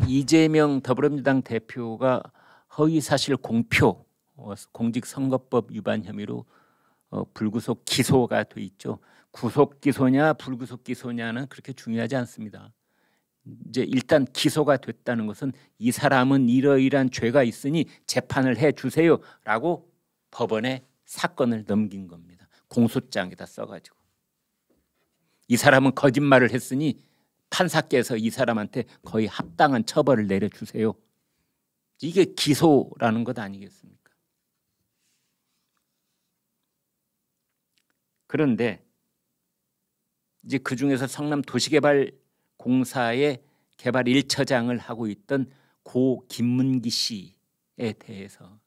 이재명 더불어민주당 대표가 허위사실 공표 공직선거법 위반 혐의로 불구속 기소가 돼 있죠. 구속 기소냐 불구속 기소냐는 그렇게 중요하지 않습니다. 이제 일단 기소가 됐다는 것은 이 사람은 이러이러한 죄가 있으니 재판을 해 주세요라고 법원에 사건을 넘긴 겁니다. 공소장에다 써가지고 이 사람은 거짓말을 했으니 판사께서 이 사람한테 거의 합당한 처벌을 내려주세요. 이게 기소라는 것 아니겠습니까? 그런데 이제 그중에서 성남도시개발공사의 개발 1처장을 하고 있던 고 김문기 씨에 대해서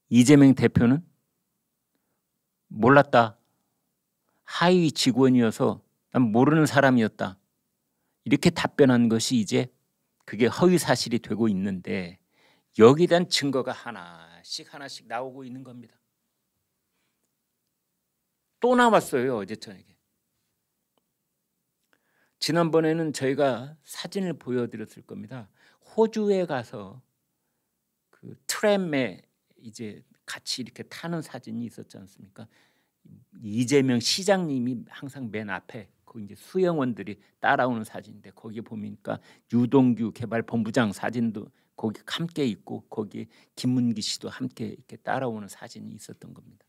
이재명 대표는 몰랐다. 하위 직원이어서 난 모르는 사람이었다. 이렇게 답변한 것이 이제 그게 허위 사실이 되고 있는데 여기에 대한 증거가 하나씩 나오고 있는 겁니다. 또 나왔어요. 어제 저녁에. 지난번에는 저희가 사진을 보여드렸을 겁니다. 호주에 가서 그 트램에 이제 같이 이렇게 타는 사진이 있었지 않습니까? 이재명 시장님이 항상 맨 앞에 그 이제 수영원들이 따라오는 사진인데 거기 보니까 유동규 개발본부장 사진도 거기 함께 있고 거기 김문기 씨도 함께 이렇게 따라오는 사진이 있었던 겁니다.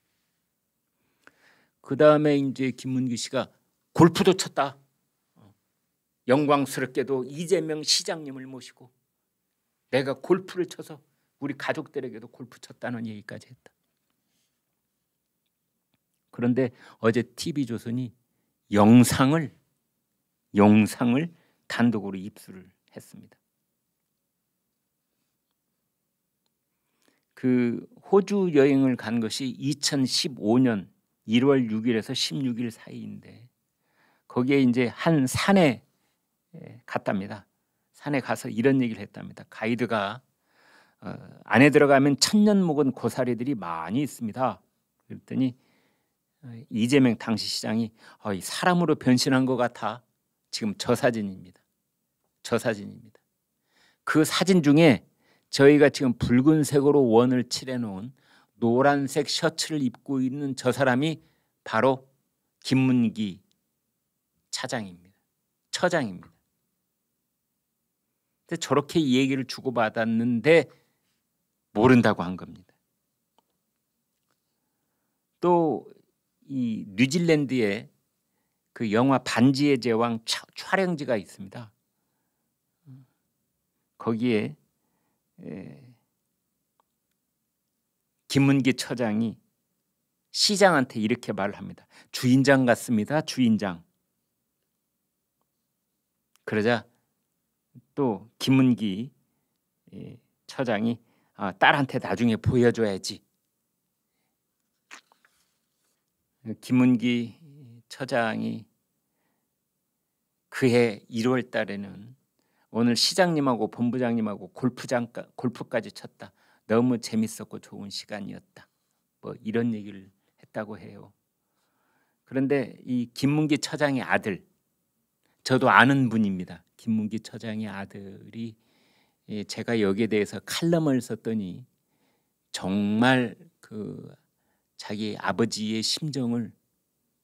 그 다음에 이제 김문기 씨가 골프도 쳤다. 영광스럽게도 이재명 시장님을 모시고 내가 골프를 쳐서 우리 가족들에게도 골프 쳤다는 얘기까지 했다. 그런데 어제 TV조선이 영상을 단독으로 입수를 했습니다. 그 호주 여행을 간 것이 2015년 1월 6일에서 16일 사이인데 거기에 이제 한 산에 갔답니다. 산에 가서 이런 얘기를 했답니다. 가이드가 안에 들어가면 천년 묵은 고사리들이 많이 있습니다. 그랬더니 이재명 당시 시장이 사람으로 변신한 것 같아. 지금 저 사진입니다. 그 사진 중에 저희가 지금 붉은색으로 원을 칠해놓은 노란색 셔츠를 입고 있는 저 사람이 바로 김문기 처장입니다. 근데 저렇게 이 얘기를 주고받았는데 모른다고 한 겁니다. 또 이 뉴질랜드에 그 영화 반지의 제왕 촬영지가 있습니다. 거기에 김문기 처장이 시장한테 이렇게 말을 합니다. 주인장 같습니다. 주인장. 그러자 또 김문기 처장이 딸한테 나중에 보여줘야지. 김문기 처장이 그해 1월 달에는 오늘 시장님하고 본부장님하고 골프까지 쳤다. 너무 재밌었고 좋은 시간이었다. 뭐 이런 얘기를 했다고 해요. 그런데 이 김문기 처장의 아들, 저도 아는 분입니다. 김문기 처장의 아들이 제가 여기에 대해서 칼럼을 썼더니 정말 그 자기 아버지의 심정을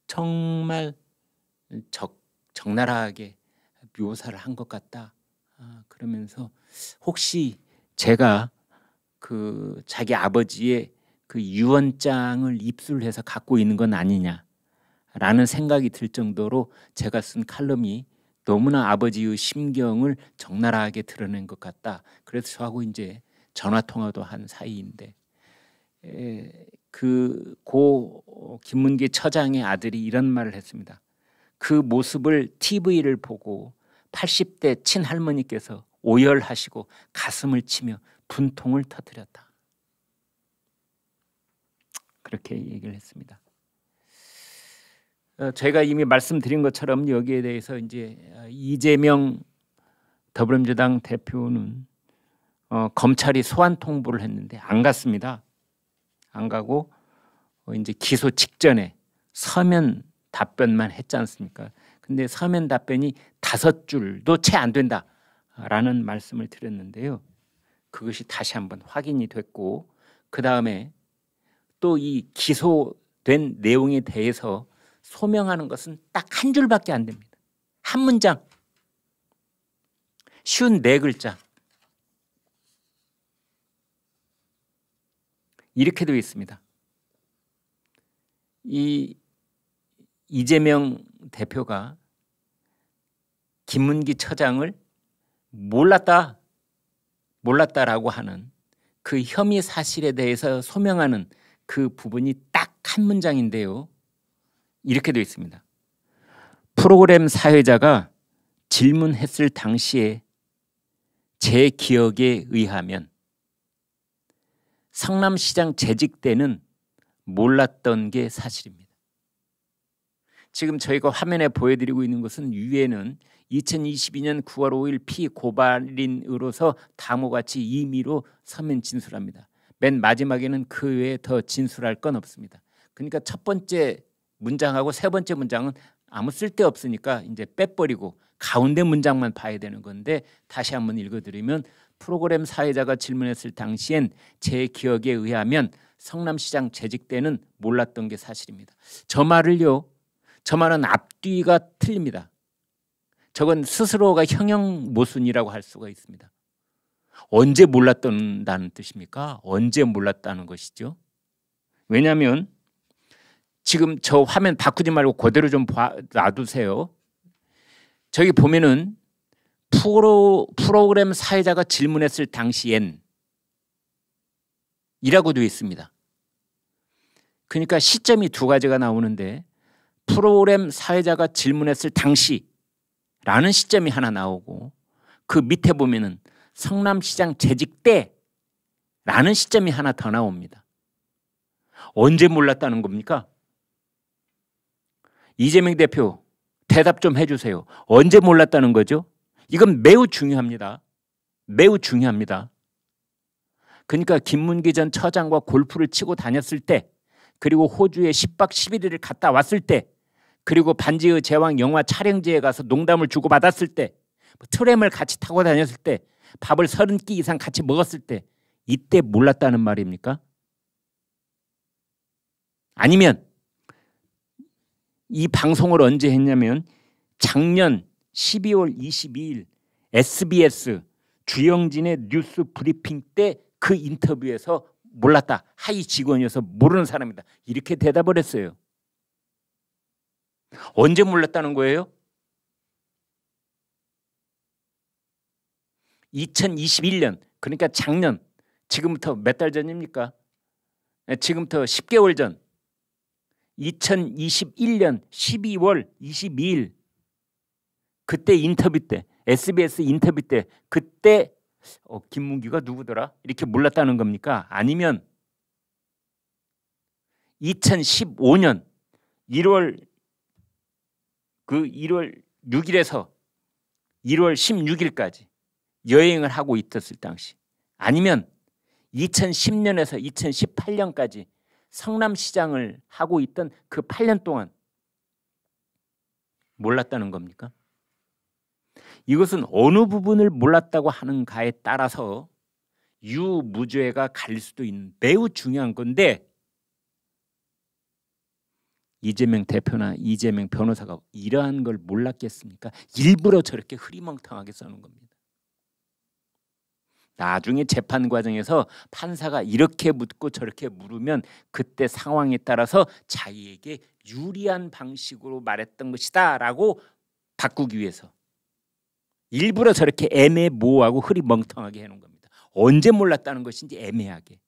정말 적나라하게 묘사를 한 것 같다. 그러면서 혹시 제가 그 자기 아버지의 그 유언장을 입수해서 갖고 있는 건 아니냐라는 생각이 들 정도로 제가 쓴 칼럼이 너무나 아버지의 심경을 적나라하게 드러낸 것 같다. 그래서 저하고 이제 전화 통화도 한 사이인데 그 고 김문기 처장의 아들이 이런 말을 했습니다. 그 모습을 TV를 보고 80대 친할머니께서 오열하시고 가슴을 치며 분통을 터뜨렸다. 그렇게 얘기를 했습니다. 제가 이미 말씀드린 것처럼 여기에 대해서 이제 이재명 더불어민주당 대표는 검찰이 소환 통보를 했는데 안 갔습니다. 안 가고 이제 기소 직전에 서면 답변만 했지 않습니까? 근데 서면 답변이 5줄도 채 안 된다라는 말씀을 드렸는데요. 그것이 다시 한번 확인이 됐고, 그 다음에 또 이 기소된 내용에 대해서 소명하는 것은 딱 1줄밖에 안 됩니다. 한 문장, 쉬운 4글자. 이렇게 되어 있습니다. 이재명 대표가 김문기 처장을 몰랐다라고 하는 그 혐의 사실에 대해서 소명하는 그 부분이 딱 한 문장인데요. 이렇게 되어 있습니다. 프로그램 사회자가 질문했을 당시에 제 기억에 의하면 성남시장 재직 때는 몰랐던 게 사실입니다. 지금 저희가 화면에 보여드리고 있는 것은 위에는 2022년 9월 5일 피고발인으로서 다음과같이 임의로 서면 진술합니다. 맨 마지막에는 그 외에 더 진술할 건 없습니다. 그러니까 첫 번째 문장하고 세 번째 문장은 아무 쓸데없으니까 이제 빼버리고 가운데 문장만 봐야 되는 건데, 다시 한번 읽어드리면 프로그램 사회자가 질문했을 당시엔 제 기억에 의하면 성남시장 재직 때는 몰랐던 게 사실입니다. 저 말은 앞뒤가 틀립니다. 저건 스스로가 형용모순이라고 할 수가 있습니다. 언제 몰랐다는 뜻입니까? 언제 몰랐다는 것이죠. 왜냐하면 지금 저 화면 바꾸지 말고 그대로 좀 놔두세요. 저기 보면은 프로그램 사회자가 질문했을 당시엔 이라고 되어 있습니다. 그러니까 시점이 2가지가 나오는데, 프로그램 사회자가 질문했을 당시라는 시점이 하나 나오고, 그 밑에 보면은 성남시장 재직 때라는 시점이 하나 더 나옵니다. 언제 몰랐다는 겁니까? 이재명 대표 대답 좀 해주세요. 언제 몰랐다는 거죠? 이건 매우 중요합니다. 매우 중요합니다. 그러니까 김문기 전 처장과 골프를 치고 다녔을 때, 그리고 호주에 10박 11일을 갔다 왔을 때, 그리고 반지의 제왕 영화 촬영지에 가서 농담을 주고받았을 때, 트램을 같이 타고 다녔을 때, 밥을 30끼 이상 같이 먹었을 때, 이때 몰랐다는 말입니까? 아니면 이 방송을 언제 했냐면 작년 12월 22일 SBS 주영진의 뉴스 브리핑 때 그 인터뷰에서 몰랐다, 하위 직원이어서 모르는 사람이다, 이렇게 대답을 했어요. 언제 몰랐다는 거예요? 2021년, 그러니까 작년, 지금부터 몇 달 전입니까? 지금부터 10개월 전, 2021년 12월 22일 그때 인터뷰 때, SBS 인터뷰 때, 그때 김문기가 누구더라? 이렇게 몰랐다는 겁니까? 아니면 2015년 1월 6일에서 1월 16일까지 여행을 하고 있었을 당시, 아니면 2010년에서 2018년까지 성남시장을 하고 있던 그 8년 동안 몰랐다는 겁니까? 이것은 어느 부분을 몰랐다고 하는가에 따라서 유무죄가 갈릴 수도 있는 매우 중요한 건데, 이재명 대표나 이재명 변호사가 이러한 걸 몰랐겠습니까? 일부러 저렇게 흐리멍텅하게 써는 겁니다. 나중에 재판 과정에서 판사가 이렇게 묻고 저렇게 물으면 그때 상황에 따라서 자기에게 유리한 방식으로 말했던 것이다 라고 바꾸기 위해서 일부러 저렇게 애매모호하고 흐리멍텅하게 해놓은 겁니다. 언제 몰랐다는 것인지 애매하게,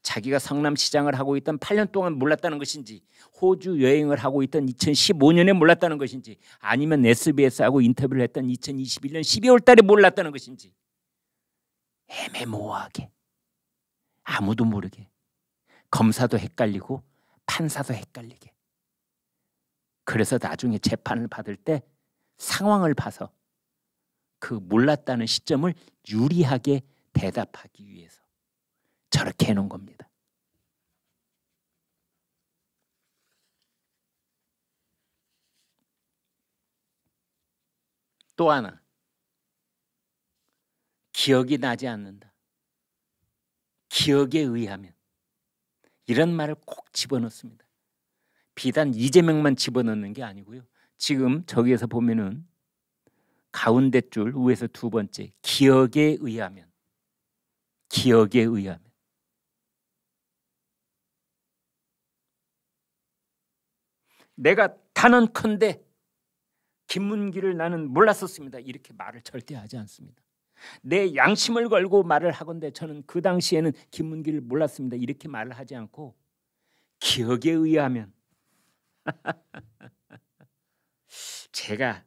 자기가 성남시장을 하고 있던 8년 동안 몰랐다는 것인지, 호주 여행을 하고 있던 2015년에 몰랐다는 것인지, 아니면 SBS하고 인터뷰를 했던 2021년 12월 달에 몰랐다는 것인지, 애매모호하게 아무도 모르게, 검사도 헷갈리고 판사도 헷갈리게, 그래서 나중에 재판을 받을 때 상황을 봐서 그 몰랐다는 시점을 유리하게 대답하기 위해서 저렇게 해놓은 겁니다. 또 하나, 기억이 나지 않는다. 기억에 의하면. 이런 말을 꼭 집어넣습니다. 비단 이재명만 집어넣는 게 아니고요. 지금 저기에서 보면은 가운데 줄 위에서 두 번째, 기억에 의하면. 기억에 의하면. 내가 단언컨대 김문기를 나는 몰랐었습니다. 이렇게 말을 절대 하지 않습니다. 내 양심을 걸고 말을 하건대 저는 그 당시에는 김문기를 몰랐습니다. 이렇게 말을 하지 않고 기억에 의하면. 제가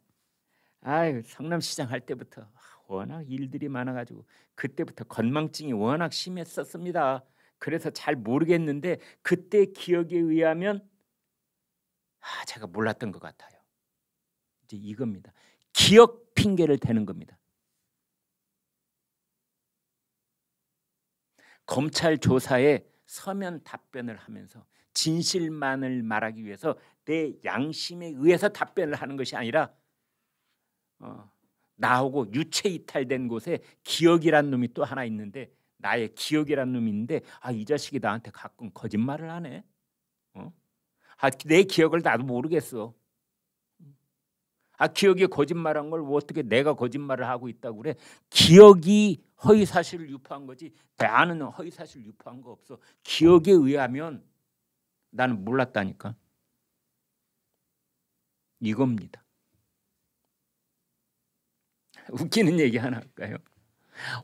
성남시장 할 때부터 워낙 일들이 많아가지고 그때부터 건망증이 워낙 심했었습니다. 그래서 잘 모르겠는데 그때 기억에 의하면 제가 몰랐던 것 같아요. 이제 이겁니다. 기억 핑계를 대는 겁니다. 검찰 조사에 서면 답변을 하면서 진실만을 말하기 위해서 내 양심에 의해서 답변을 하는 것이 아니라 나하고 유체 이탈된 곳에 기억이란 놈이 또 하나 있는데, 나의 기억이란 놈이 있는데 이 자식이 나한테 가끔 거짓말을 하네. 내 기억을 나도 모르겠어. 기억이 거짓말한 걸 어떻게 내가 거짓말을 하고 있다고 그래. 기억이 허위사실을 유포한 거지 나는 허위사실 유포한 거 없어. 기억에 의하면 나는 몰랐다니까. 이겁니다. 웃기는 얘기 하나 할까요?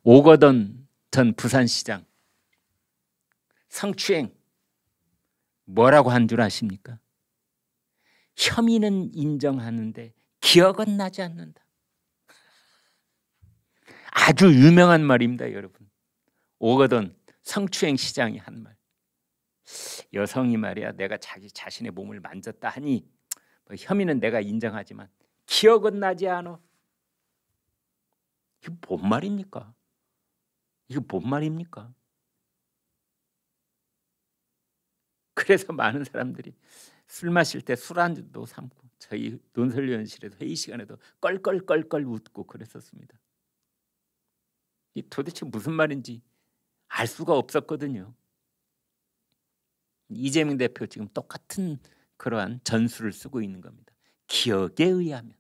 오거돈 전 부산시장 성추행 뭐라고 한 줄 아십니까? 혐의는 인정하는데 기억은 나지 않는다. 아주 유명한 말입니다, 여러분. 오거돈 성추행 시장이 한 말. 여성이 말이야, 내가 자기 자신의 몸을 만졌다 하니 혐의는 내가 인정하지만 기억은 나지 않아. 이거 뭔 말입니까? 이거 뭔 말입니까? 그래서 많은 사람들이 술 마실 때 술안주도 삼고 저희 논설위원실에도 회의 시간에도 껄껄껄껄 웃고 그랬었습니다. 이 도대체 무슨 말인지 알 수가 없었거든요. 이재명 대표 지금 똑같은 그러한 전술을 쓰고 있는 겁니다. 기억에 의하면.